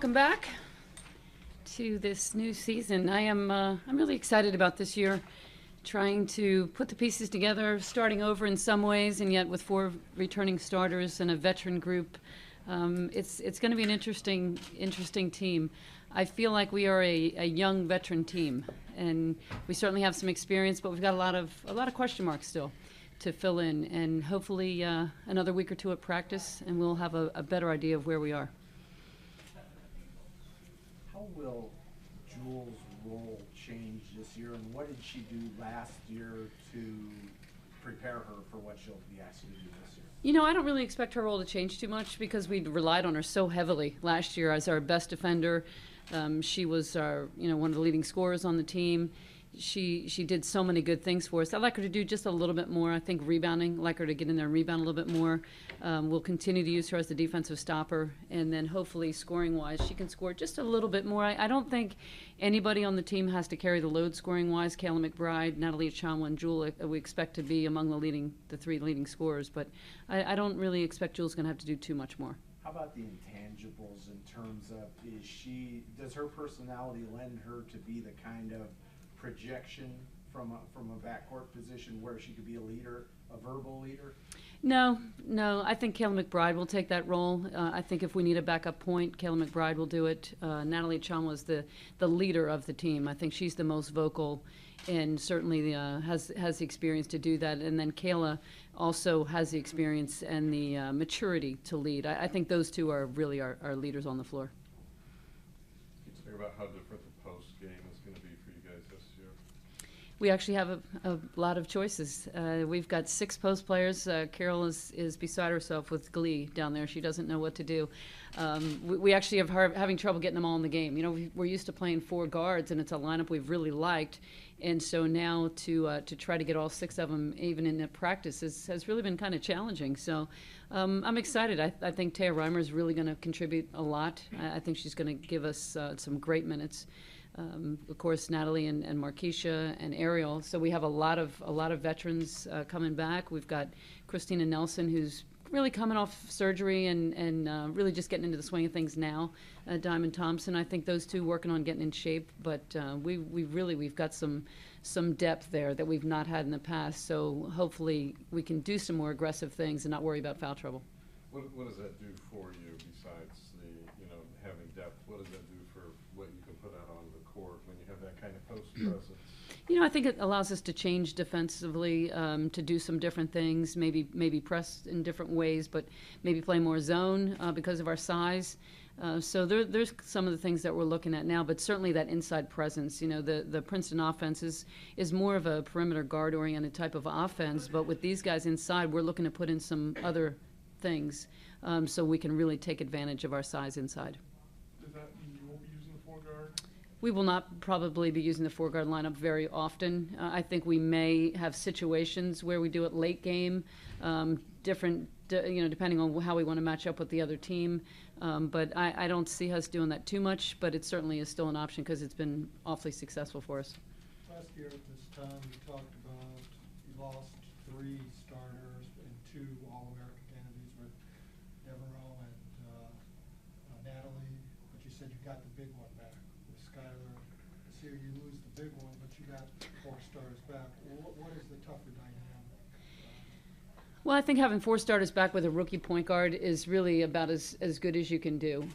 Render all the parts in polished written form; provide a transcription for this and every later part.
welcome back to this new season. I'm really excited about this year, trying to put the pieces together, starting over in some ways, and yet with 4 returning starters and a veteran group. It's going to be an interesting team. I feel like we are a young veteran team, and we certainly have some experience, but we've got a lot of question marks still to fill in, and hopefully another week or 2 at practice, and we'll have a better idea of where we are. How will Jules' role change this year, and what did she do last year to prepare her for what she'll be asked to do this year? You know, I don't really expect her role to change too much because we relied on her so heavily last year as our best defender. She was our, one of the leading scorers on the team. She did so many good things for us. I'd like her to do just a little bit more. I think rebounding, I'd like her to get in there and rebound a little bit more. We'll continue to use her as the defensive stopper, and then hopefully scoring-wise, she can score just a little bit more. I don't think anybody on the team has to carry the load scoring-wise. Kayla McBride, Natalie Chamwa, and Jules, we expect to be among the 3 leading scorers, but I don't really expect Jules going to have to do too much more. How about the intangibles in terms of, does her personality lend her to be the kind of projection from a backcourt position where she could be a leader, a verbal leader? No. I think Kayla McBride will take that role. I think if we need a backup point, Kayla McBride will do it. Natalie Chum was the leader of the team. I think she's the most vocal and certainly has the experience to do that. And then Kayla also has the experience and the maturity to lead. I think those 2 are really our leaders on the floor. Can you talk about how different the post game is going to be for you guys this year? We actually have a lot of choices. We've got 6 post players. Carol is beside herself with glee down there. She doesn't know what to do. We actually are having trouble getting them all in the game. We're used to playing 4 guards, and it's a lineup we've really liked. And so now to try to get all 6 of them even in the practice has really been kind of challenging. So I'm excited. I think Taya Reimer is really going to contribute a lot. I think she's going to give us some great minutes. Of course, Natalie and Markeisha and Ariel. So we have a lot of veterans coming back. We've got Christina Nelson, who's really coming off surgery and really just getting into the swing of things now. Diamond Thompson, I think those 2 working on getting in shape. But we've got some depth there that we've not had in the past. So hopefully we can do some more aggressive things and not worry about foul trouble. What does that do for you besides having depth? What does that do for what you can put out on the court when you have that kind of post presence? I think it allows us to change defensively, to do some different things, maybe press in different ways, but maybe play more zone because of our size. So there's some of the things that we're looking at now, but certainly that inside presence. The Princeton offense is more of a perimeter guard-oriented type of offense, but with these guys inside, we're looking to put in some other things so we can really take advantage of our size inside. Does that mean you won't be using the 4 guard? We will not probably be using the 4 guard lineup very often. I think we may have situations where we do it late game, different, depending on how we want to match up with the other team. But I don't see us doing that too much, but it certainly is still an option because it's been awfully successful for us. Last year at this time, you talked about you lost 3 starters and 2 All-American candidates with Devereaux and Natalie, but you said you got the big one back with Skylar. This year you lose the big one, but you got 4 starters back. What is the tougher dynamic? Well, I think having 4 starters back with a rookie point guard is really about as good as you can do.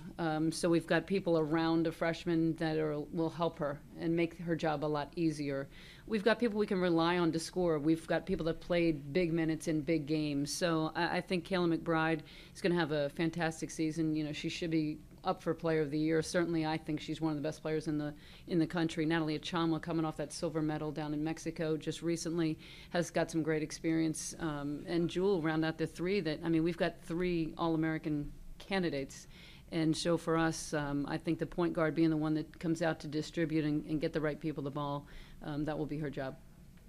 So we've got people around a freshman that will help her and make her job a lot easier. We've got people we can rely on to score. We've got people that played big minutes in big games. So I think Kayla McBride is going to have a fantastic season. She should be up for Player of the Year. Certainly, I think she's one of the best players in the country. Natalie Chamwa, coming off that silver medal down in Mexico just recently, has got some great experience. And Jules round out the 3 we've got 3 All-American candidates. And so for us, I think the point guard being the one that comes out to distribute and get the right people the ball, that will be her job.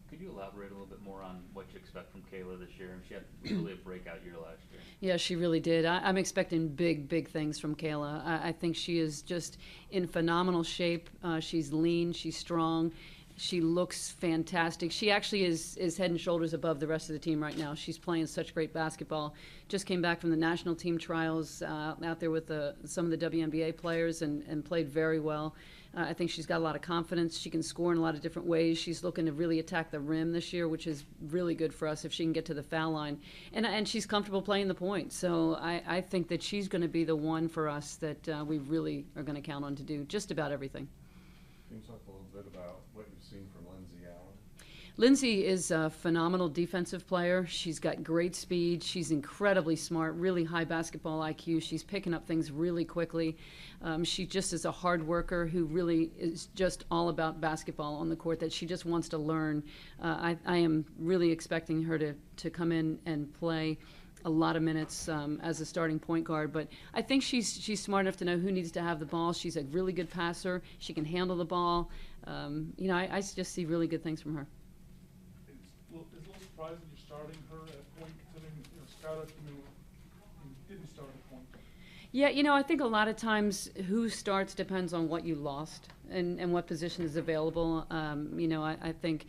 Could you elaborate a little bit more on what you expect from Kayla this year? She had really a breakout year last year. Yeah, she really did. I'm expecting big things from Kayla. I think she is just in phenomenal shape. She's lean, she's strong, She looks fantastic. She actually is head and shoulders above the rest of the team right now. She's playing such great basketball. Just came back from the national team trials out there with some of the WNBA players and played very well. I think she's got a lot of confidence. She can score in a lot of different ways. She's looking to really attack the rim this year, which is really good for us if she can get to the foul line. And she's comfortable playing the point. So I think that she's going to be the one for us that we really are going to count on to do just about everything. Can you talk a little bit about what you've seen from Lindsay Allen? Lindsay is a phenomenal defensive player. She's got great speed. She's incredibly smart, really high basketball IQ. She's picking up things really quickly. She just is a hard worker who really is just all about basketball on the court, that she just wants to learn. I am really expecting her to come in and play a lot of minutes as a starting point guard, but I think she's smart enough to know who needs to have the ball. She's a really good passer. She can handle the ball. I just see really good things from her. It's a little surprising you're starting her at point, considering, Skylar, didn't start at point. Yeah, I think a lot of times who starts depends on what you lost and what position is available. I think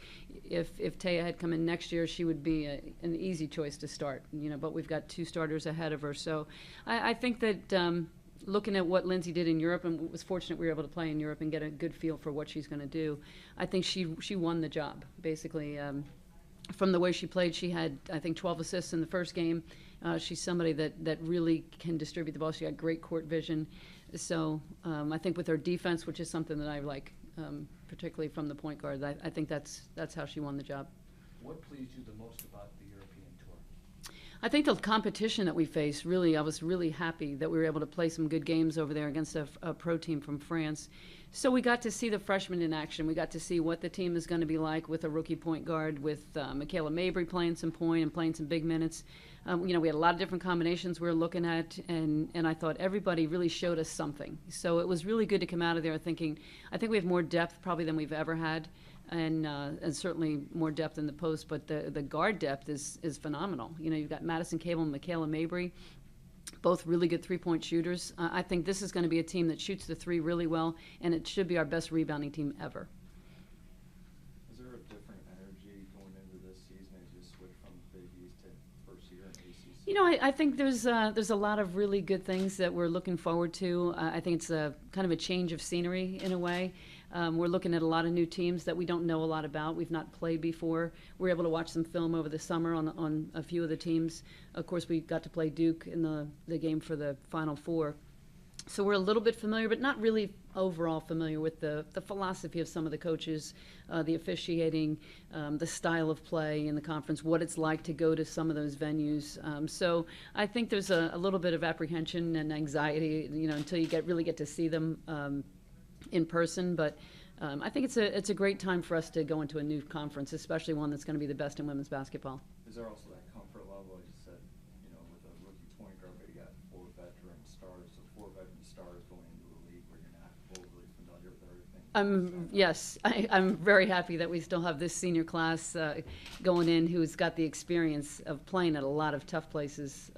if Taya had come in next year, she would be an easy choice to start, but we've got 2 starters ahead of her. So I think that looking at what Lindsay did in Europe, and was fortunate we were able to play in Europe and get a good feel for what she's going to do, I think she won the job, basically. From the way she played, she had, I think, 12 assists in the first game. She's somebody that really can distribute the ball. She got great court vision. So I think with her defense, which is something that I like, particularly from the point guard, I think that's how she won the job. What pleased you the most about the European tour? I think the competition that we faced, really, I was really happy that we were able to play some good games over there against a pro team from France. So we got to see the freshmen in action. We got to see what the team is going to be like with a rookie point guard, with Kayla McBride playing some point and playing some big minutes. We had a lot of different combinations we were looking at, and I thought everybody really showed us something. So it was really good to come out of there thinking, I think we have more depth probably than we've ever had, and certainly more depth in the post, but the guard depth is phenomenal. You've got Madison Cable and Kayla McBride, both really good three-point shooters. I think this is going to be a team that shoots the three really well, and it should be our best rebounding team ever. Is there a different energy going into this season as you switch from Big East to first year in ACC? I think there's a lot of really good things that we're looking forward to. I think it's a kind of a change of scenery in a way. We're looking at a lot of new teams that we don't know a lot about. We've not played before. We're able to watch some film over the summer on a few of the teams. Of course, we got to play Duke in the game for the Final Four. So we're a little bit familiar, but not really overall familiar with the philosophy of some of the coaches, the officiating, the style of play in the conference, what it's like to go to some of those venues. So I think there's a little bit of apprehension and anxiety, until you really get to see them in person. But I think it's a great time for us to go into a new conference, especially one that's going to be the best in women's basketball. Is there also that comfort level, as you said, with a rookie point guard, but you got 4 veteran stars, so 4 veteran stars going into a league where you're not overly familiar with everything? Yes, I'm very happy that we still have this senior class going in who's got the experience of playing at a lot of tough places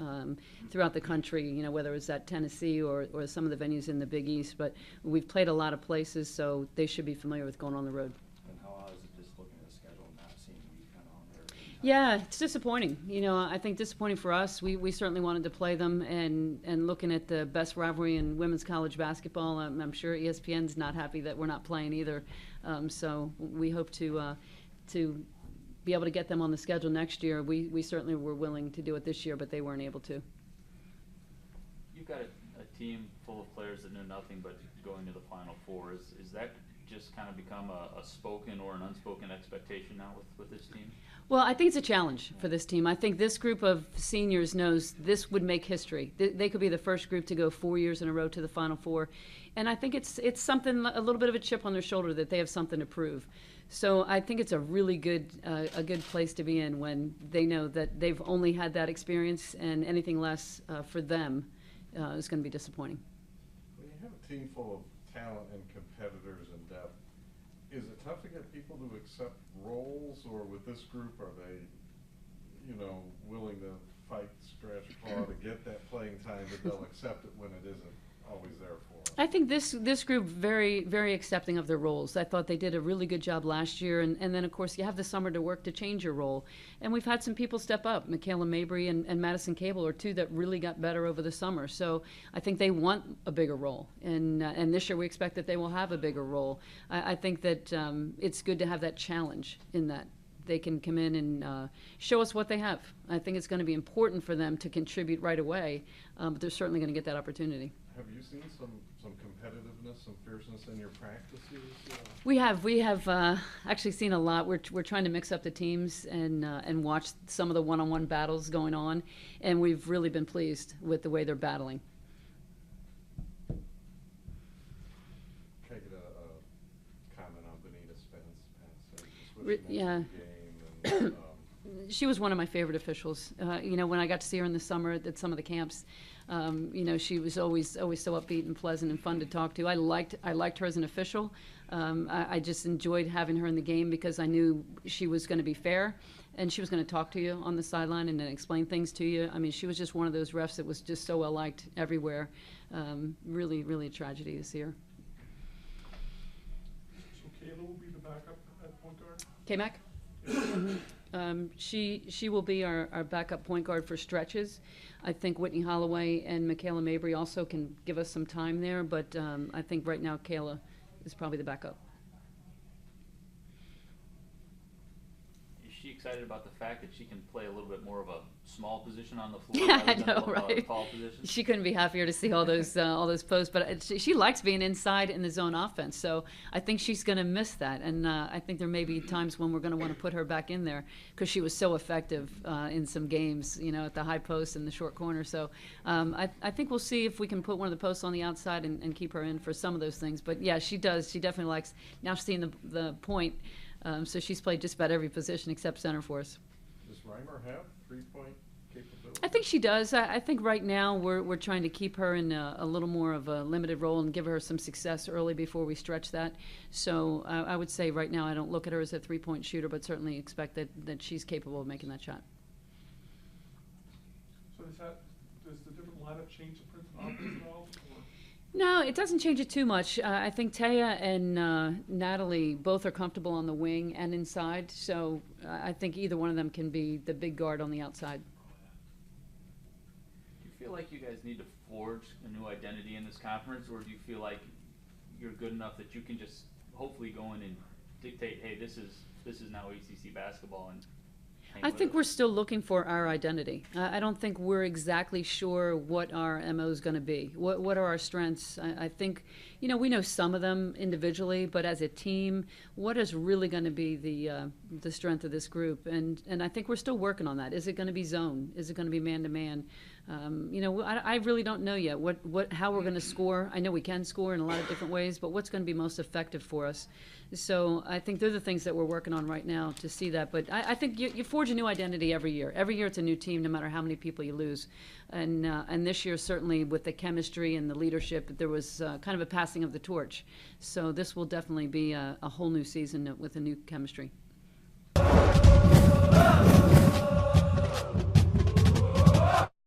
throughout the country, whether it's at Tennessee or some of the venues in the Big East. But we've played a lot of places, so they should be familiar with going on the road. And how is it just looking at the schedule and not seeing you kind of on there? Yeah, it's disappointing. I think disappointing for us. We certainly wanted to play them, and looking at the best rivalry in women's college basketball, I'm sure ESPN's not happy that we're not playing either. So we hope to be able to get them on the schedule next year. We certainly were willing to do it this year, but they weren't able to. You've got a team full of players that know nothing but going to the Final Four. Is that just kind of become a spoken or an unspoken expectation now with this team? Well, I think it's a challenge for this team. I think this group of seniors knows this would make history. They could be the first group to go 4 years in a row to the Final Four. And I think it's something, a little bit of a chip on their shoulder that they have something to prove. So I think it's a really good place to be in when they know that they've only had that experience, and anything less for them is going to be disappointing. When you have a team full of talent and competitors and depth, is it tough to get people to accept roles, or with this group, are they, willing to fight, scratch, claw to get that playing time, but they'll accept it when it isn't always there for us? I think this group very, very accepting of their roles. I thought they did a really good job last year, and then of course you have the summer to work to change your role. And we've had some people step up. Michaela Mabry and Madison Cable are two that really got better over the summer. So I think they want a bigger role, and this year we expect that they will have a bigger role. I think that it's good to have that challenge in that. They can come in and show us what they have. I think it's going to be important for them to contribute right away, but they're certainly going to get that opportunity. Have you seen some competitiveness, some fierceness in your practices? We have actually seen a lot. We're trying to mix up the teams and watch some of the one-on-one battles going on, and we've really been pleased with the way they're battling. Can I get a comment on Benita Spence? Yeah. She was one of my favorite officials. When I got to see her in the summer at some of the camps, she was always so upbeat and pleasant and fun to talk to. I liked her as an official. I just enjoyed having her in the game because I knew she was going to be fair and she was going to talk to you on the sideline and then explain things to you. I mean, she was just one of those refs that was just so well liked everywhere. Really, really a tragedy to see her. So Kayla will be the backup at point guard? K-Mac? She will be our backup point guard for stretches. I think Whitney Holloway and Michaela Mabry also can give us some time there, but I think right now Kayla is probably the backup. Is she excited about the fact that she can play a little bit more of a small position on the floor? Yeah, I rather know, than right? A tall position? She couldn't be happier to see all those posts, but she likes being inside in the zone offense. So I think she's going to miss that, and I think there may be times when we're going to want to put her back in there because she was so effective in some games, at the high post and the short corner. So I think we'll see if we can put one of the posts on the outside and keep her in for some of those things. But yeah, she does. She definitely likes now seeing the point. So she's played just about every position except center for us. Does Reimer have 3-point capability? I think she does. I think right now we're trying to keep her in a little more of a limited role and give her some success early before we stretch that. So I would say right now I don't look at her as a 3-point shooter, but certainly expect that she's capable of making that shot. So does the different lineup change the Princeton offense at all? Or? No, it doesn't change it too much. I think Taya and Natalie both are comfortable on the wing and inside, so I think either one of them can be the big guard on the outside. Do you feel like you guys need to forge a new identity in this conference, or do you feel like you're good enough that you can just hopefully go in and dictate, hey, this is now ACC basketball? And I think we're still looking for our identity. I don't think we're exactly sure what our MO is going to be. What are our strengths? I think, we know some of them individually, but as a team, what is really going to be the strength of this group? And I think we're still working on that. Is it going to be zone? Is it going to be man-to-man? I really don't know yet how we're going to score. I know we can score in a lot of different ways, but what's going to be most effective for us? So I think they're the things that we're working on right now to see that. But I think you forge a new identity every year. Every year it's a new team, no matter how many people you lose. And this year, certainly with the chemistry and the leadership, there was kind of a passing of the torch. So this will definitely be a whole new season with a new chemistry.